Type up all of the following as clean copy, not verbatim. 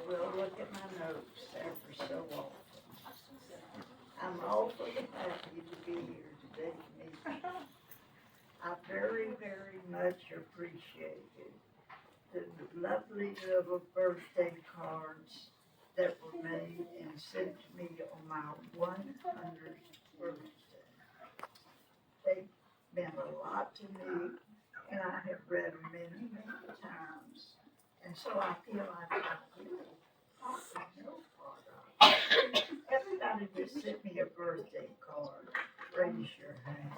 will look at my notes every so often. I'm awfully happy to be here today to meet you. I very, very much appreciated the lovely little birthday cards that were made and sent to me on my 100th birthday. They meant a lot to me, and I have read them many, many times. And so I feel like I really probably know part of it. Everybody just sent me a birthday card. Raise your hand.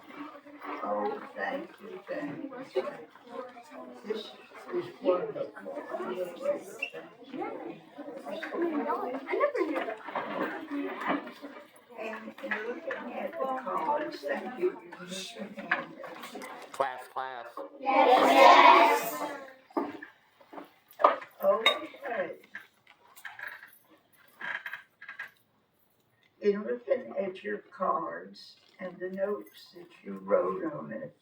Oh, thank you, thank you, thank you. This is wonderful. Thank you. I never knew that. And in looking at the cards, thank you. You can lift your hand. Class. Yes. Okay. In looking at your cards and the notes that you wrote on it,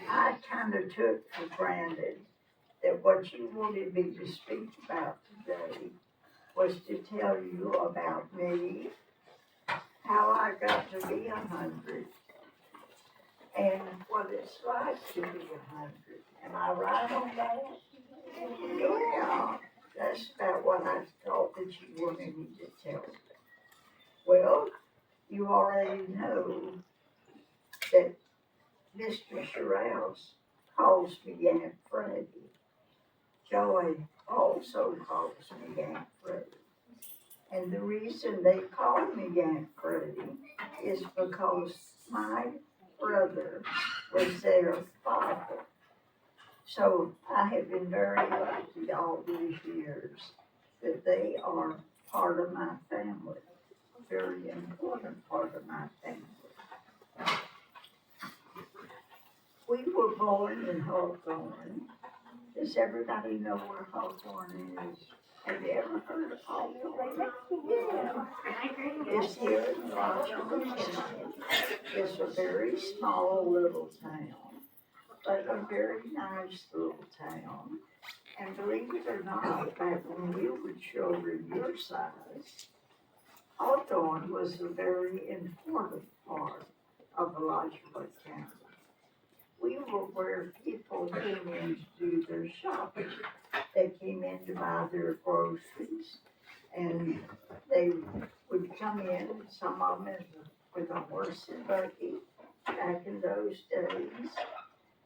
I kind of took for granted that what you wanted me to speak about today was to tell you about me, how I got to be 100, and what it's like to be 100. Am I right on that? Yeah, that's about what I thought that you wanted me to tell you. Well, you already know that Mr. Sherrills calls me Aunt Freddie. Joey also calls me Aunt Freddie. And the reason they call me Aunt Freddie is because my brother was their father. So I have been very lucky all these years that they are part of my family, a very important part of my family. We were born in Hawthorne. Does everybody know where Hawthorne is? Have you ever heard of Hawthorne? Yeah. It's here in Washington County. It's a very small little town, but a very nice little town. And believe it or not, back when you were children your size, Hawthorne was a very important part of Alachua County. We were where people came in to do their shopping. They came in to buy their groceries, and they would come in, some of them with a horse and buggy. Back in those days,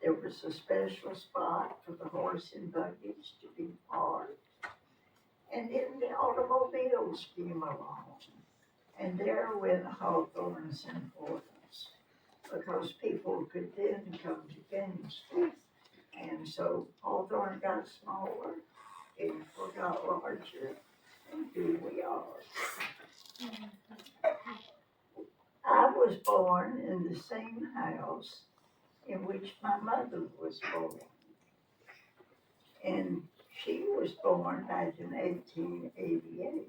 there was a special spot for the horse and buggies to be parked. And then the automobiles came along, and there went Hawthorne's importance, because people could then come to Gainesville. And so Hawthorne got smaller, Gainesville got larger, and here we are. I was born in the same house in which my mother was born. And she was born back in 1888.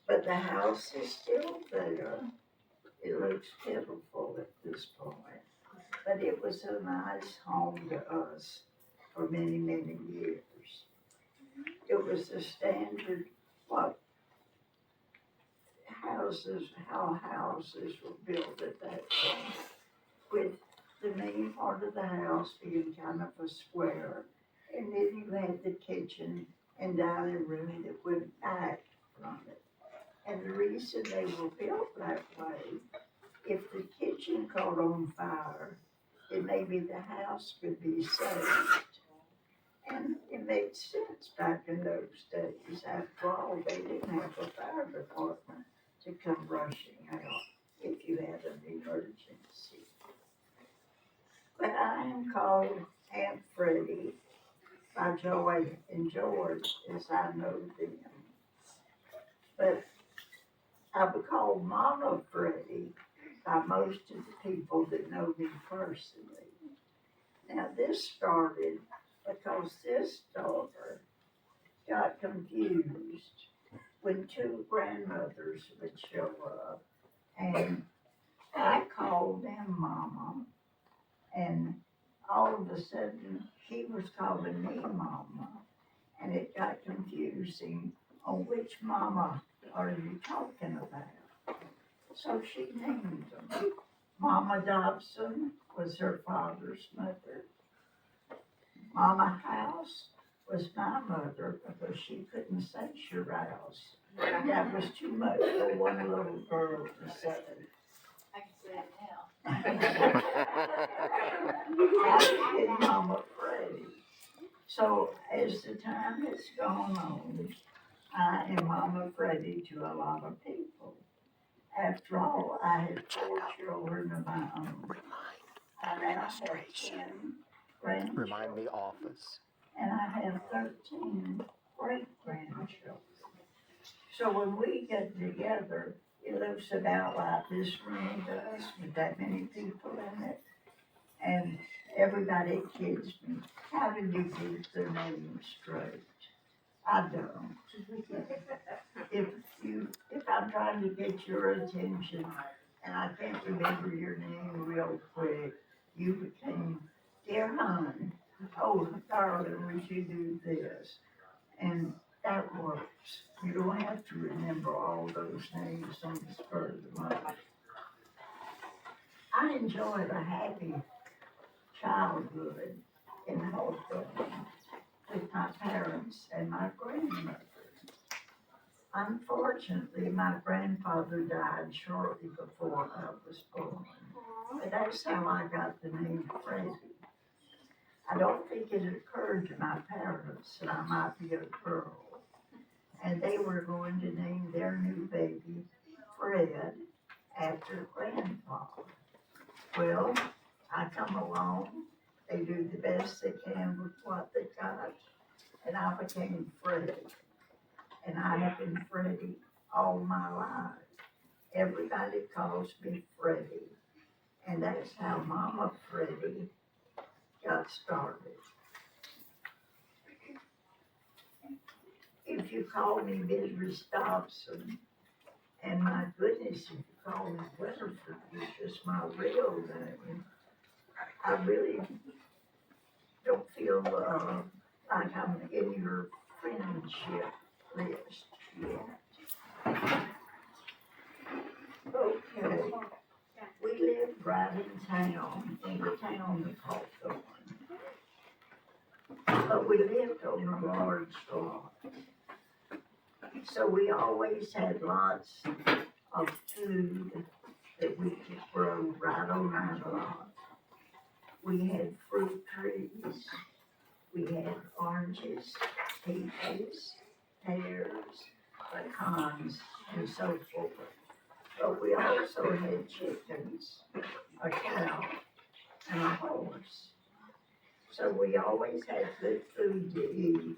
But the house is still there. It looks pitiful at this point. But it was a nice home to us for many, many years. It was the standard how houses were built at that time, with the main part of the house being kind of a square, and then you had the kitchen and dining room that went back from it. And the reason they were built that way, if the kitchen caught on fire, then maybe the house could be saved. And it made sense back in those days. After all, they didn't have a fire department to come rushing out if you had an emergency. But I am called Aunt Freddie by Joey and George, as I know them. But I was called Mama Freddie by most of the people that know me personally. Now this started because this daughter got confused when two grandmothers would show up, and I called them Mama, and all of a sudden she was calling me Mama, and it got confusing. confusing on which mama are you talking about. So she named them. Mama Dobson was her father's mother. Mama House was my mother because she couldn't say Shiraz. That was too much for one little girl to say. I can say it now. I did Mama Freddie. So as the time has gone on, I am Mama Freddie to a lot of people. After all, I had 4 children of my own. I now have 10 grandchildren. Remind me office. And I have 13 great-grandchildren. So when we get together, it looks about like this room does, with that many people in it. And everybody kids me, how do you get their names straight? I don't. If I'm trying to get your attention and I can't remember your name real quick, you became, dear hon, oh, darling, would you do this? And that works. You don't have to remember all those names on the spur of the moment. I enjoyed a happy childhood in Hawthorne with my parents and my grandmother. Unfortunately, my grandfather died shortly before I was born. But that's how I got the name Freddie. I don't think it occurred to my parents that I might be a girl. And they were going to name their new baby Fred after grandfather. Well, I come along, they do the best they can with what they got, and I became Freddie. And I have been Freddie all my life. Everybody calls me Freddie. And that's how Mama Freddie got started. If you call me Mrs. Dobson, and my goodness, if you call me Weatherford, which is my real name, I really don't feel like I'm in your friendship list yet. Okay, we lived right in town, in the town of Hawthorne. But we lived on a large lot. So we always had lots of food that we could grow right on our lot. We had fruit trees, we had oranges, peaches, pears, pecans, and so forth. But we also had chickens, a cow, and a horse. So we always had good food to eat,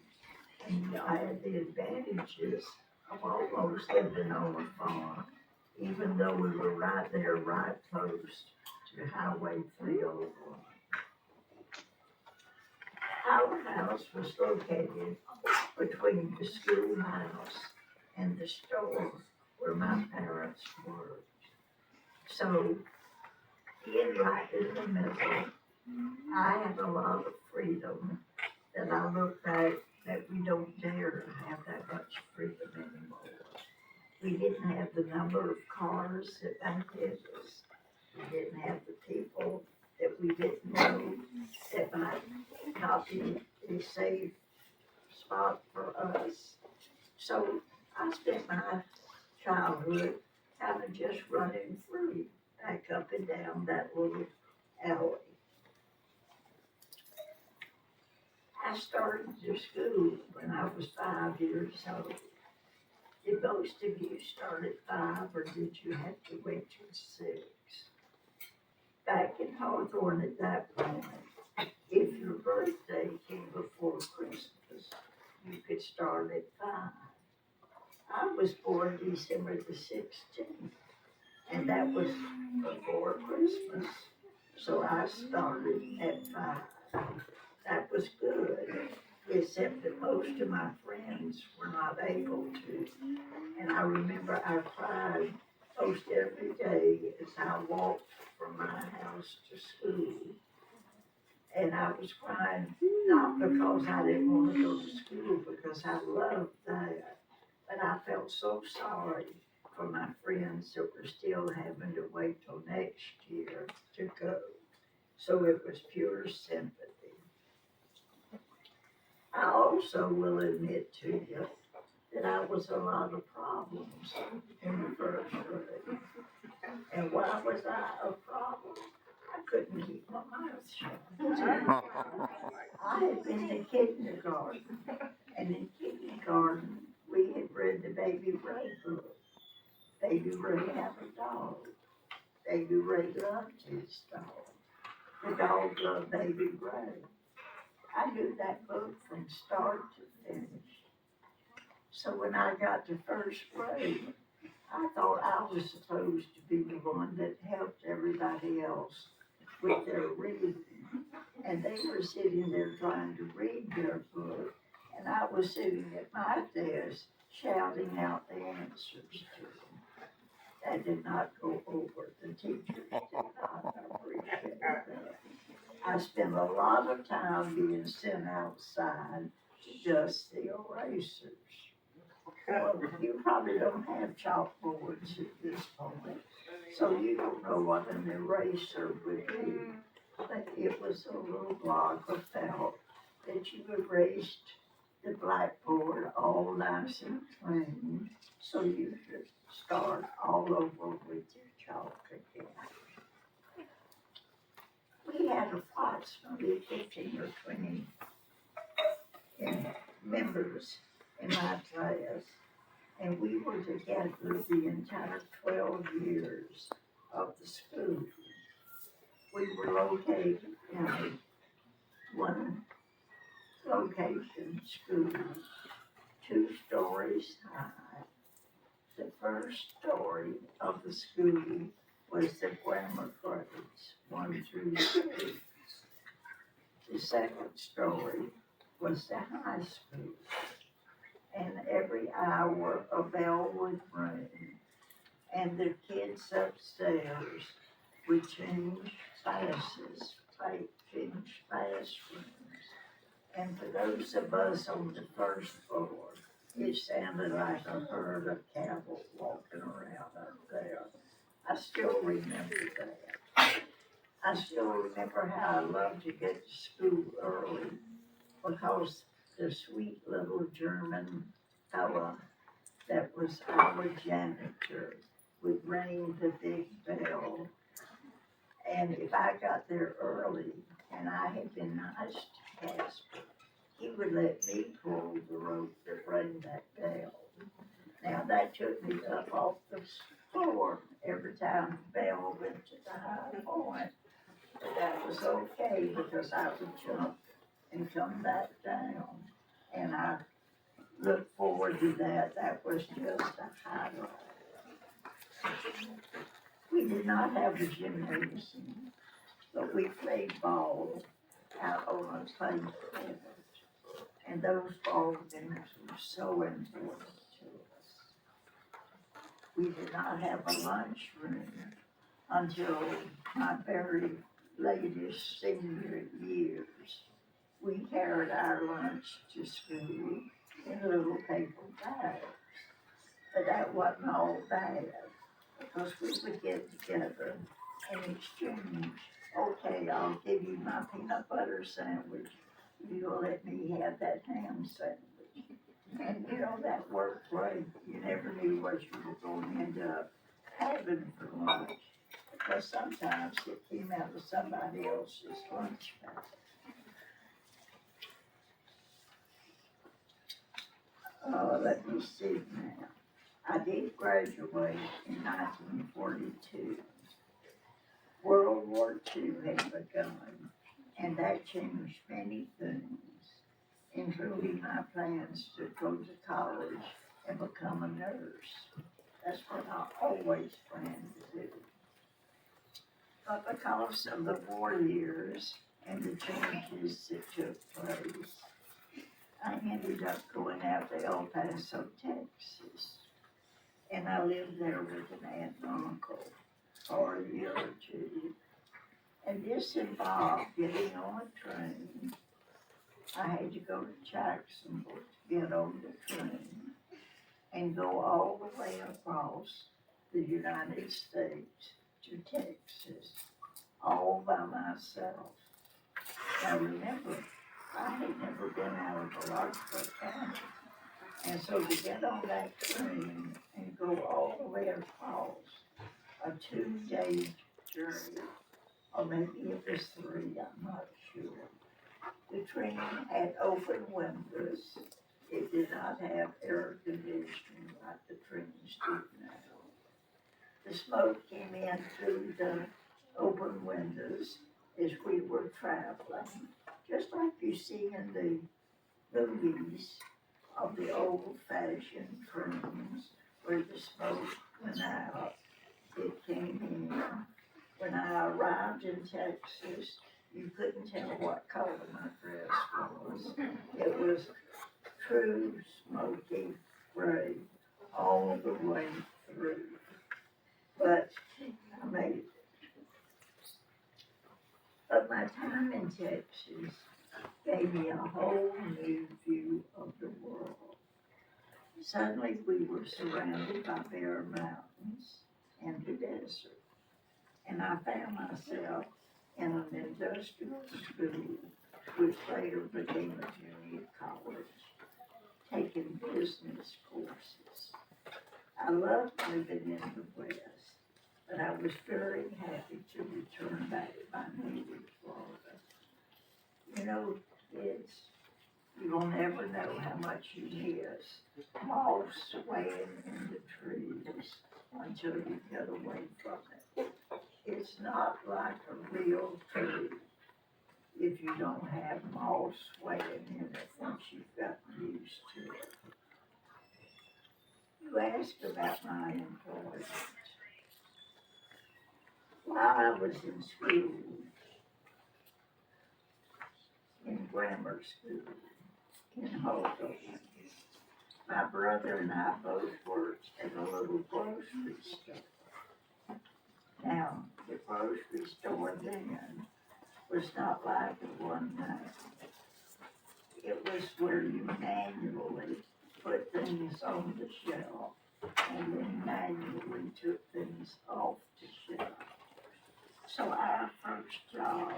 and I had the advantages of almost living on a farm, even though we were right there, right close to Highway 301. Our house was located between the schoolhouse and the store where my parents worked. So, being right in the middle, I had a lot of freedom that I look back that we don't dare to have that much freedom anymore. We didn't have the number of cars that backed us. We didn't have the people that we didn't know that might not be a safe spot for us. So I spent my childhood kind of just running free back up and down that little alley. I started to school when I was 5 years old. Did most of you start at 5 or did you have to wait till 6? Back in Hawthorne at that point, if your birthday came before Christmas, you could start at 5. I was born December the 16th, and that was before Christmas, so I started at 5. That was good, except that most of my friends were not able to. And I remember I cried most every day as I walked from my house to school. And I was crying, not because I didn't want to go to school, because I loved that. But I felt so sorry for my friends that were still having to wait till next year to go. So it was pure sympathy. I also will admit to you that I was a lot of problems in the first grade. And why was I a problem? I couldn't keep my mouth shut. I had been to kindergarten, and in kindergarten, we had read the Baby Ray book. Baby Ray had a dog. Baby Ray loved his dog. The dog loved Baby Ray. I knew that book from start to finish. So when I got to first grade, I thought I was supposed to be the one that helped everybody else with their reading. And they were sitting there trying to read their book, and I was sitting at my desk shouting out the answers to them. That did not go over. The teachers did not appreciate that. I spent a lot of time being sent outside to dust the erasers. Well, you probably don't have chalkboards at this point, so you don't know what an eraser would be. But it was a little block of felt that you erased the blackboard all nice and clean, so you could start all over with your chalk again. We had approximately 15 or 20 members in my class, and we were together the entire 12 years of the school. We were located in a one location school, 2 stories high. The first story of the school was the grammar grades, 1 through 3. The second story was the high school. And every hour a bell would ring, and the kids upstairs would change classes, change classrooms. And for those of us on the first floor, it sounded like a herd of cattle walking around up there. I still remember that. I still remember how I loved to get to school early, because the sweet little German fella that was our janitor would ring the big bell. And if I got there early and I had been nice to Casper, he would let me pull the rope that rang that bell. Now that took me up off the floor every time the bell went to the high point. But that was okay, because I would jump and come back down. And I look forward to that. That was just a highlight. We did not have a gymnasium, but we played ball out on a clay court. And those ball games were so important to us. We did not have a lunchroom until my very latest senior years. We carried our lunch to school in little paper bags. But that wasn't all bad, because we would get together and exchange. Okay, I'll give you my peanut butter sandwich. You'll let me have that ham sandwich. And you know, that worked great. You never knew what you were going to end up having for lunch, because sometimes it came out of somebody else's lunch bag. Let me see now. I did graduate in 1942. World War II had begun, and that changed many things, including my plans to go to college and become a nurse. That's what I always planned to do. But because of the war years and the changes that took place, I ended up going out to El Paso, Texas, and I lived there with an aunt and uncle for a year or two. And this involved getting on a train. I had to go to Jacksonville to get on the train and go all the way across the United States to Texas, all by myself. Now remember, I had never been out of the Lodgeport County. And so to get on that train and go all the way across a 2-day journey, or maybe it was 3, I'm not sure. The train had open windows. It did not have air conditioning like the trains do now. The smoke came in through the open windows as we were traveling, just like you see in the movies of the old-fashioned trains where the smoke went out, it came in. When I arrived in Texas, you couldn't tell what color my dress was. It was true smoky gray all the way through. But I made it. But my time in Texas gave me a whole new view of the world. Suddenly we were surrounded by bare mountains and the desert. And I found myself in an industrial school, which later became a junior college, taking business courses. I loved living in the West, but I was very happy to return back to my native Florida. You know, kids, you'll never know how much you miss moths swaying in the trees until you get away from it. It's not like a real tree if you don't have moss swaying in it once you've gotten used to it. You asked about my employment. While I was in school, in grammar school, in Holden, my brother and I both worked at a little grocery store. Now, the grocery store then was not like the one now. It was where you manually put things on the shelf and then manually took things off the shelf. So our first job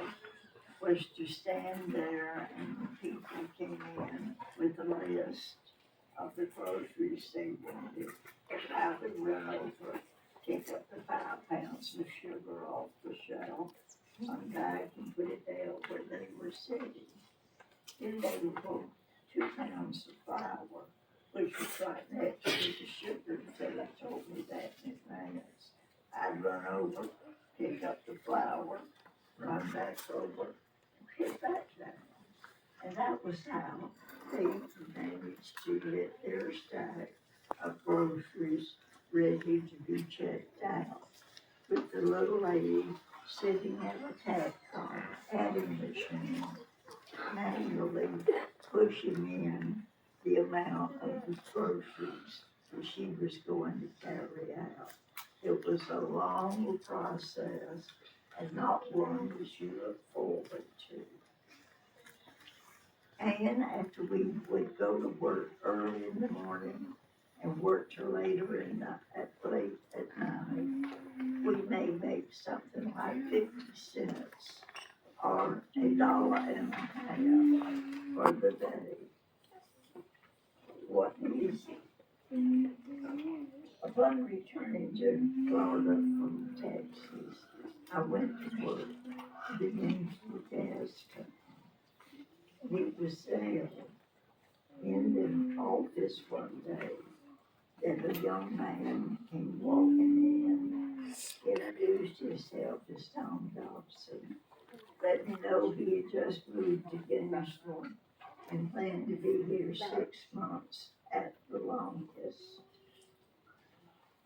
was to stand there and when people came in with a list of the groceries they wanted, I would run over, pick up the 5 pounds of sugar off the shelf, unbag and put it down where they were sitting. Then they would pull 2 pounds of flour, which was right next to the sugar until they told me that in advance. I'd run over, pick up the flour, run back over, and put back down. And that was how they managed to get their stack of groceries ready to be checked out, with the little lady sitting at a tack car adding machine, manually pushing in the amount of the groceries that she was going to carry out. It was a long process and not one that you look forward to. And after we would go to work early in the morning and work till later late at night, we may make something like 50 cents or $1.50 for the day. What is it? Upon returning to Florida from Texas, I went to work, beginning to the gas company. And it was there in the office one day that a young man came walking in, introduced himself as Tom Dobson, let me know he had just moved to Gainesville and planned to be here 6 months at the longest.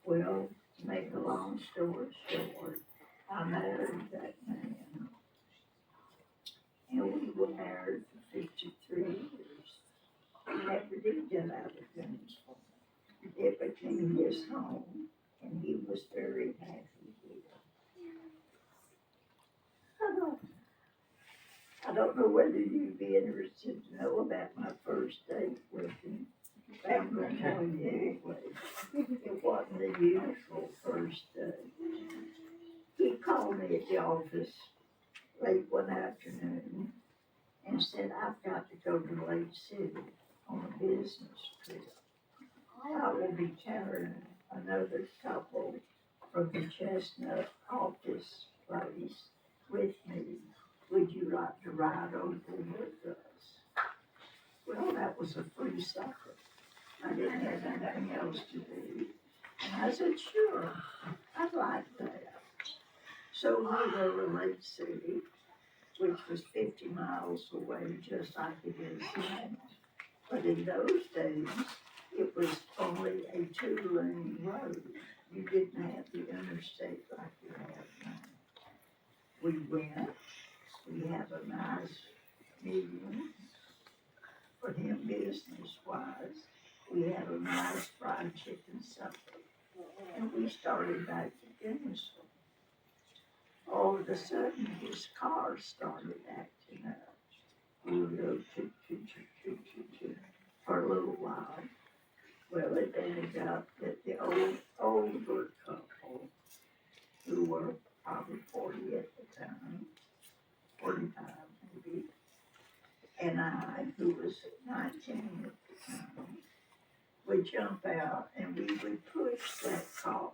Well, to make a long story short, I married that man. And we were married for 53 years. We never did get out of Gainesville. It became his home, and he was very happy here. I don't know whether you'd be interested to know about my first date with him. But I'm gonna tell you anyway. It wasn't the usual first date. He called me at the office late one afternoon and said, I've got to go to Lake City on a business trip. I will be carrying another couple from the Chestnut office place with me. Would you like to ride over with us? Well, that was a free supper. I didn't have anything else to do. And I said, sure, I'd like that. So we go to Lake City, which was 50 miles away, just like it is now. But in those days, it was only a 2-lane road. You didn't have the interstate like you have now. We went, we had a nice meeting. For him, business-wise, we had a nice fried chicken supper. And we started back to Dennisville. All of a sudden, his car started acting up. We would go toot, toot, toot, toot, toot, toot for a little while. Well, it ended up that the older couple, who were probably 40 at the time, 45 maybe, and I, who was 19 at the time, would jump out and we would push that car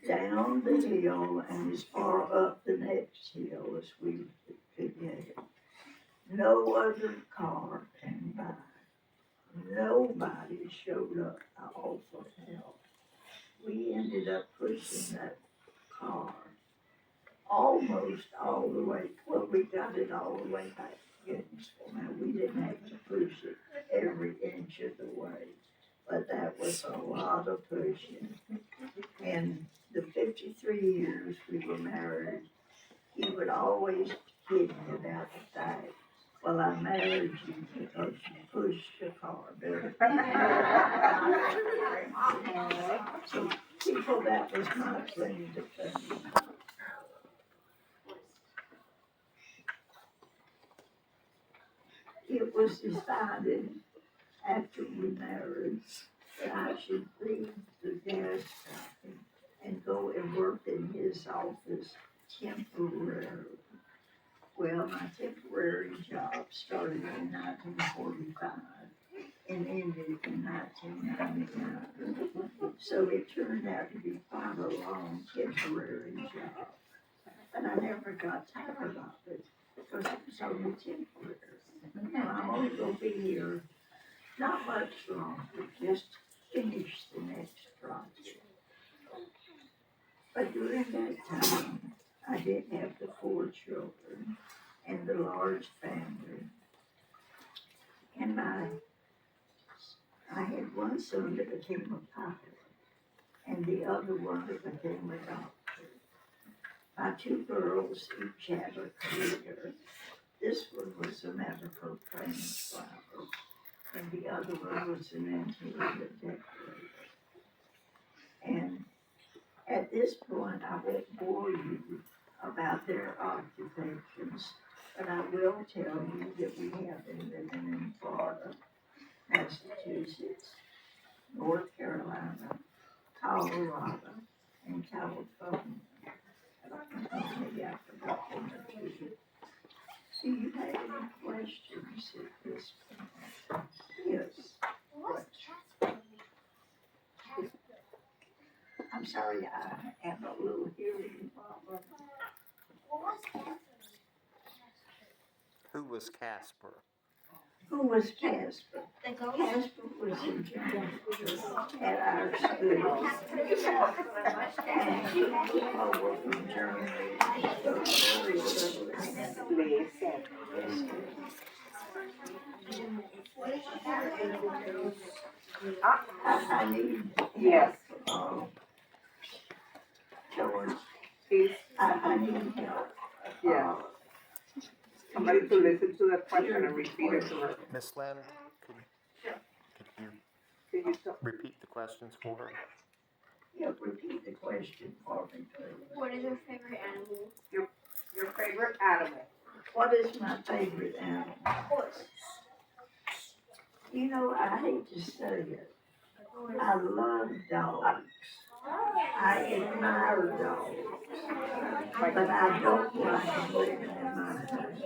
down the hill and as far up the next hill as we could get. No other car came by. Nobody showed up to offer help. We ended up pushing that car almost all the way. Well, we got it all the way back to Gainesville. Now, we didn't have to push it every inch of the way, but that was a lot of pushing. And the 53 years we were married, he would always kid me about the fact, well, I married you because you pushed the car better. So, people, that was my claim to fame. It was decided after we married that I should leave the gas company and go and work in his office temporarily. Well, my temporary job started in 1945 and ended in 1999. So it turned out to be quite a long temporary job. But I never got tired of it because it was only temporary. And I'm only going to be here not much longer, just finish the next project. But during that time, I didn't have the 4 children and the large family. And I had one son that became a pilot, and the other one that became a doctor. My 2 girls each had a career. This one was a medical training driver, and the other one was an interior decorator. And at this point, I won't bore you about their occupations, but I will tell you that we have been living in Florida, Massachusetts, North Carolina, Colorado, and California. Maybe I forgot one or two. Do you have any questions at this point? Yes. I'm sorry, I have a little hearing problem. Who was Casper? Who was Casper? Casper was a janitor at our school. And he came over from Germany. Very little. I need. Yes. George, Please, I need help. yeah. Somebody to listen to the question and repeat it to her. Miss Leonard, could you Can you tell? repeat the questions for her? Yeah, repeat the question for me, please. What is your favorite animal? Your favorite animal? What is my favorite animal? You know, I hate to say it. I love dogs. I admire dogs. But I don't like them living in my house.